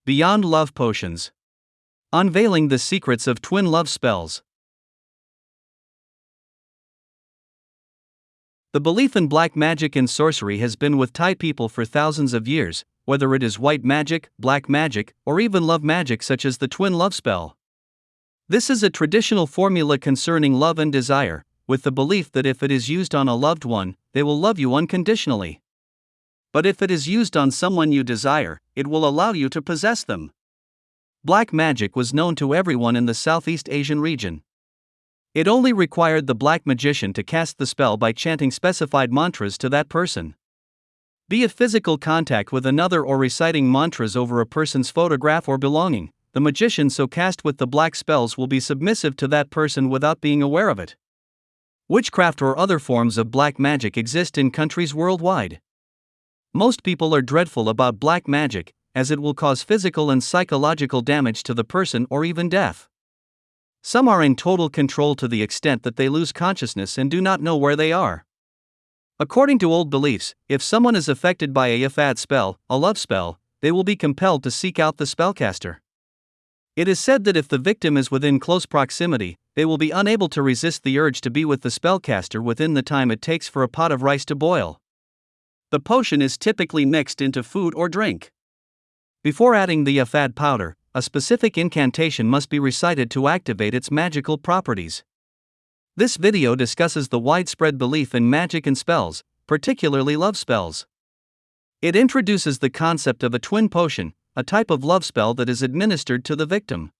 Beyond Love Potions. Unveiling the secrets of twin love spells. The belief in black magic and sorcery has been with Thai people for thousands of years, whether it is white magic, black magic, or even love magic such as the twin love spell. This is a traditional formula concerning love and desire, with the belief that if it is used on a loved one, they will love you unconditionally. But if it is used on someone you desire, it will allow you to possess them. Black magic was known to everyone in the Southeast Asian region. It only required the black magician to cast the spell by chanting specified mantras to that person. Be it physical contact with another or reciting mantras over a person's photograph or belonging, the magician so cast with the black spells will be submissive to that person without being aware of it. Witchcraft or other forms of black magic exist in countries worldwide. Most people are dreadful about black magic, as it will cause physical and psychological damage to the person or even death. Some are in total control to the extent that they lose consciousness and do not know where they are. According to old beliefs, if someone is affected by a yafad spell, a love spell, they will be compelled to seek out the spellcaster. It is said that if the victim is within close proximity, they will be unable to resist the urge to be with the spellcaster within the time it takes for a pot of rice to boil. The potion is typically mixed into food or drink. Before adding the yafad powder, a specific incantation must be recited to activate its magical properties. This video discusses the widespread belief in magic and spells, particularly love spells. It introduces the concept of a twin potion, a type of love spell that is administered to the victim.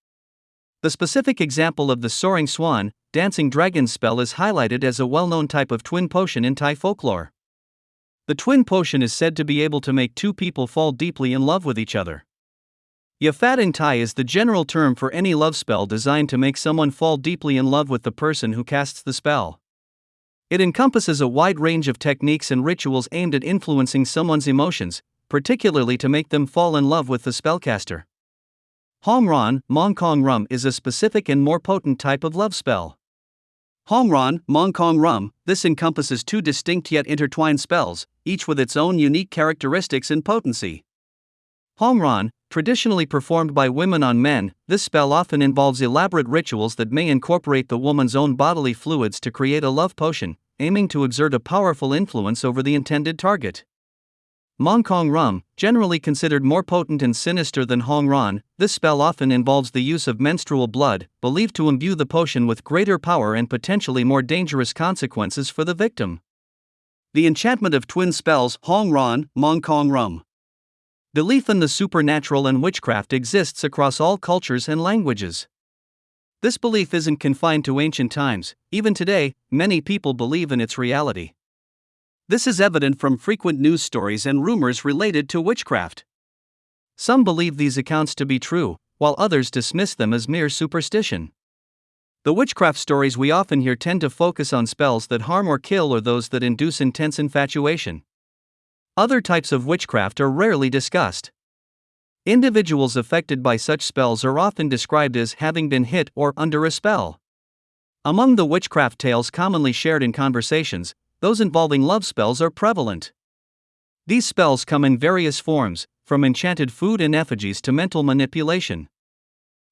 The specific example of the soaring swan, dancing dragon spell is highlighted as a well-known type of twin potion in Thai folklore. The twin potion is said to be able to make two people fall deeply in love with each other. Yafad in Thai is the general term for any love spell designed to make someone fall deeply in love with the person who casts the spell. It encompasses a wide range of techniques and rituals aimed at influencing someone's emotions, particularly to make them fall in love with the spellcaster. Hongran, Mangkon rum is a specific and more potent type of love spell. Hongran, Mangkon rum, this encompasses two distinct yet intertwined spells, each with its own unique characteristics and potency. Hongran, traditionally performed by women on men, this spell often involves elaborate rituals that may incorporate the woman's own bodily fluids to create a love potion, aiming to exert a powerful influence over the intended target. Mangkon rum, generally considered more potent and sinister than Hongran, this spell often involves the use of menstrual blood, believed to imbue the potion with greater power and potentially more dangerous consequences for the victim. The enchantment of twin spells, Hongran, Mangkon rum. Belief in the supernatural and witchcraft exists across all cultures and languages. This belief isn't confined to ancient times. Even today, many people believe in its reality. This is evident from frequent news stories and rumors related to witchcraft. Some believe these accounts to be true, while others dismiss them as mere superstition. The witchcraft stories we often hear tend to focus on spells that harm or kill or those that induce intense infatuation. Other types of witchcraft are rarely discussed. Individuals affected by such spells are often described as having been hit or under a spell. Among the witchcraft tales commonly shared in conversations, those involving love spells are prevalent. These spells come in various forms, from enchanted food and effigies to mental manipulation.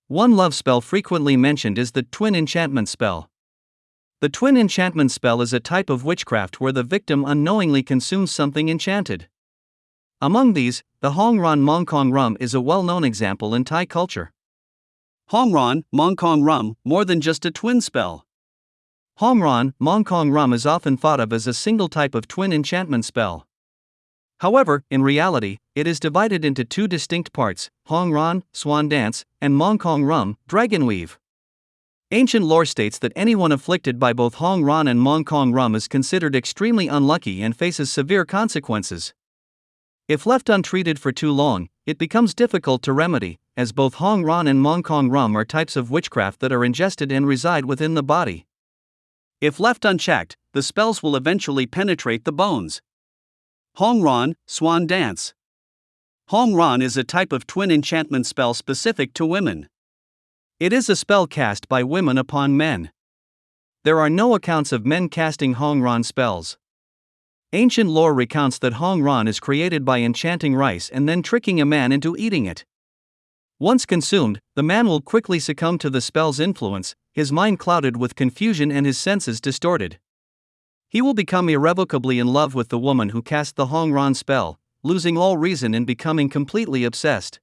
One love spell frequently mentioned is the twin enchantment spell. The twin enchantment spell is a type of witchcraft where the victim unknowingly consumes something enchanted. Among these, the Hongran Mangkon rum is a well-known example in Thai culture. Hongran Mangkon rum, more than just a twin spell. Hongran Mangkon rum is often thought of as a single type of twin enchantment spell. However, in reality, it is divided into two distinct parts: Hongran, Swan dance, and Mangkon rum, dragon weave. Ancient lore states that anyone afflicted by both Hongran and Mangkon rum is considered extremely unlucky and faces severe consequences. If left untreated for too long, it becomes difficult to remedy, as both Hongran and Mangkon rum are types of witchcraft that are ingested and reside within the body. If left unchecked, the spells will eventually penetrate the bones. Hongran, Swan dance. Hongran is a type of twin enchantment spell specific to women. It is a spell cast by women upon men. There are no accounts of men casting Hongran spells. Ancient lore recounts that Hongran is created by enchanting rice and then tricking a man into eating it. Once consumed, the man will quickly succumb to the spell's influence, his mind clouded with confusion and his senses distorted. He will become irrevocably in love with the woman who cast the Hong Ran spell, losing all reason and becoming completely obsessed.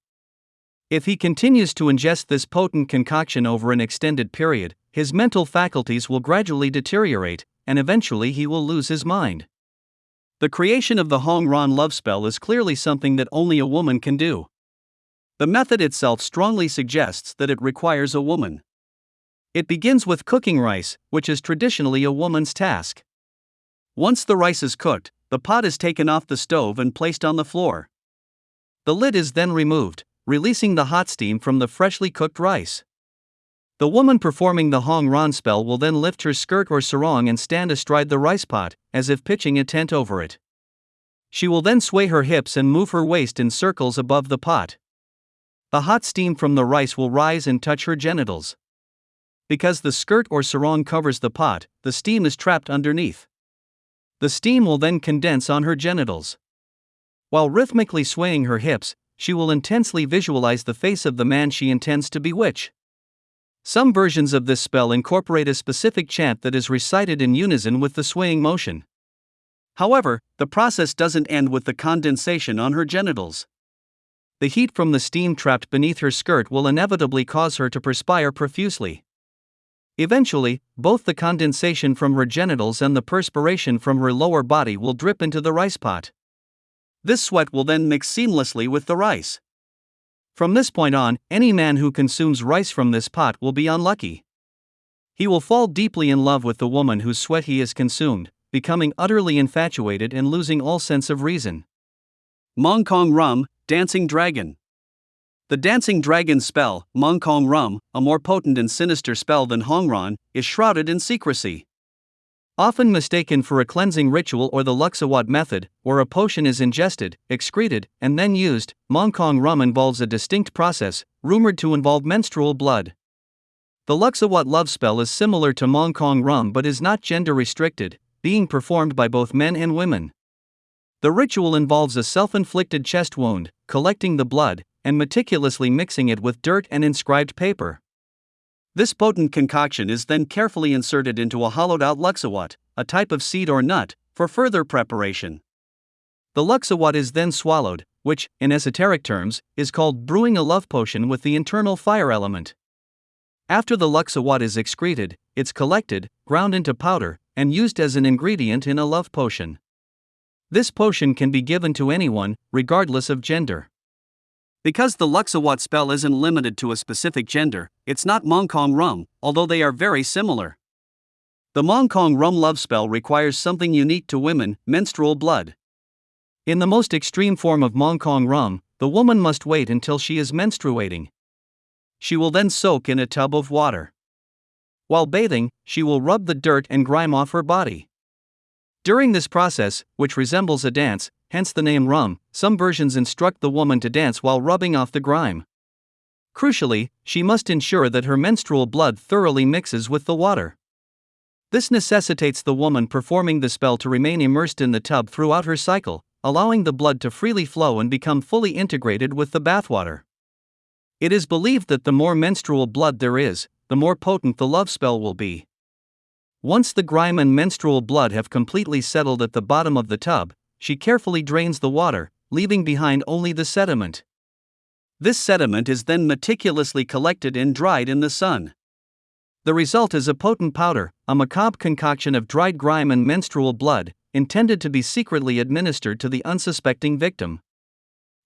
If he continues to ingest this potent concoction over an extended period, his mental faculties will gradually deteriorate, and eventually he will lose his mind. The creation of the Hong Ran love spell is clearly something that only a woman can do. The method itself strongly suggests that it requires a woman. It begins with cooking rice, which is traditionally a woman's task. Once the rice is cooked, the pot is taken off the stove and placed on the floor. The lid is then removed, releasing the hot steam from the freshly cooked rice. The woman performing the Hong Ran spell will then lift her skirt or sarong and stand astride the rice pot, as if pitching a tent over it. She will then sway her hips and move her waist in circles above the pot. The hot steam from the rice will rise and touch her genitals. Because the skirt or sarong covers the pot, the steam is trapped underneath. The steam will then condense on her genitals. While rhythmically swaying her hips, she will intensely visualize the face of the man she intends to bewitch. Some versions of this spell incorporate a specific chant that is recited in unison with the swaying motion. However, the process doesn't end with the condensation on her genitals. The heat from the steam trapped beneath her skirt will inevitably cause her to perspire profusely. Eventually, both the condensation from her genitals and the perspiration from her lower body will drip into the rice pot. This sweat will then mix seamlessly with the rice. From this point on, any man who consumes rice from this pot will be unlucky. He will fall deeply in love with the woman whose sweat he has consumed, becoming utterly infatuated and losing all sense of reason. Mangkon Rum, Dancing Dragon. The Dancing Dragon spell, Mangkon Rum, a more potent and sinister spell than Hong Ran, is shrouded in secrecy. Often mistaken for a cleansing ritual or the Luxawat method, where a potion is ingested, excreted, and then used, Mangkon Rum involves a distinct process, rumored to involve menstrual blood. The Luxawat love spell is similar to Mangkon Rum but is not gender restricted, being performed by both men and women. The ritual involves a self-inflicted chest wound, collecting the blood, and meticulously mixing it with dirt and inscribed paper. This potent concoction is then carefully inserted into a hollowed-out luxawat, a type of seed or nut, for further preparation. The luxawat is then swallowed, which, in esoteric terms, is called brewing a love potion with the internal fire element. After the luxawat is excreted, it's collected, ground into powder, and used as an ingredient in a love potion. This potion can be given to anyone, regardless of gender. Because the Luxawat spell isn't limited to a specific gender, it's not Mangkon Rum, although they are very similar. The Mangkon Rum love spell requires something unique to women, menstrual blood. In the most extreme form of Mangkon Rum, the woman must wait until she is menstruating. She will then soak in a tub of water. While bathing, she will rub the dirt and grime off her body. During this process, which resembles a dance, hence the name rum, some versions instruct the woman to dance while rubbing off the grime. Crucially, she must ensure that her menstrual blood thoroughly mixes with the water. This necessitates the woman performing the spell to remain immersed in the tub throughout her cycle, allowing the blood to freely flow and become fully integrated with the bathwater. It is believed that the more menstrual blood there is, the more potent the love spell will be. Once the grime and menstrual blood have completely settled at the bottom of the tub, she carefully drains the water, leaving behind only the sediment. This sediment is then meticulously collected and dried in the sun. The result is a potent powder, a macabre concoction of dried grime and menstrual blood, intended to be secretly administered to the unsuspecting victim.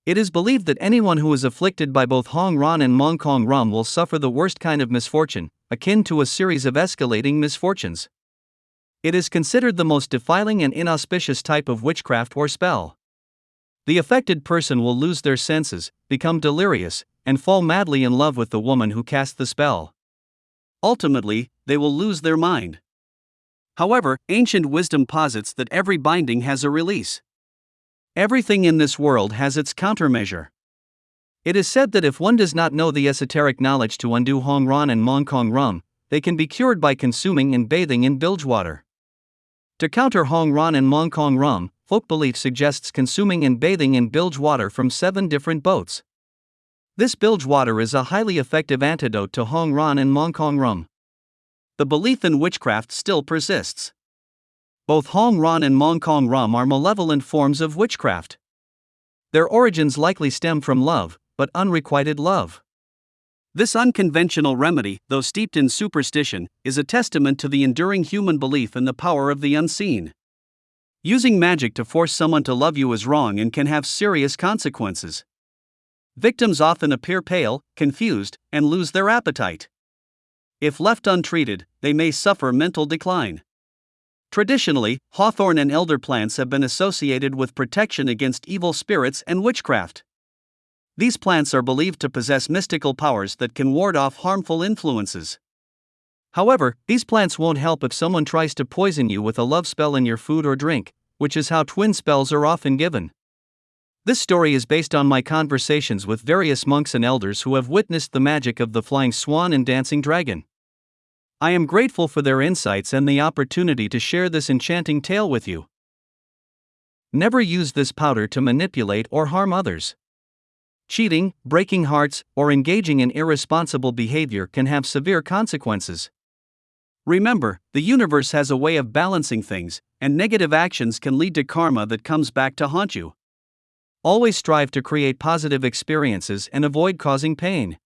It is believed that anyone who is afflicted by both Hong Ran and Mangkon Rum will suffer the worst kind of misfortune, akin to a series of escalating misfortunes. It is considered the most defiling and inauspicious type of witchcraft or spell. The affected person will lose their senses, become delirious, and fall madly in love with the woman who cast the spell. Ultimately, they will lose their mind. However, ancient wisdom posits that every binding has a release. Everything in this world has its countermeasure. It is said that if one does not know the esoteric knowledge to undo Hong Ran and Mangkon Rum, they can be cured by consuming and bathing in bilge water. To counter Hong Ran and Mangkon Rum, folk belief suggests consuming and bathing in bilge water from 7 different boats. This bilge water is a highly effective antidote to Hong Ron and Mangkon rum. The belief in witchcraft still persists. Both Hong Ron and Mangkon rum are malevolent forms of witchcraft. Their origins likely stem from love, but unrequited love. This unconventional remedy, though steeped in superstition, is a testament to the enduring human belief in the power of the unseen. Using magic to force someone to love you is wrong and can have serious consequences. Victims often appear pale, confused, and lose their appetite. If left untreated, they may suffer mental decline. Traditionally, hawthorn and elder plants have been associated with protection against evil spirits and witchcraft. These plants are believed to possess mystical powers that can ward off harmful influences. However, these plants won't help if someone tries to poison you with a love spell in your food or drink, which is how twin spells are often given. This story is based on my conversations with various monks and elders who have witnessed the magic of the flying swan and dancing dragon. I am grateful for their insights and the opportunity to share this enchanting tale with you. Never use this powder to manipulate or harm others. Cheating, breaking hearts, or engaging in irresponsible behavior can have severe consequences. Remember, the universe has a way of balancing things, and negative actions can lead to karma that comes back to haunt you. Always strive to create positive experiences and avoid causing pain.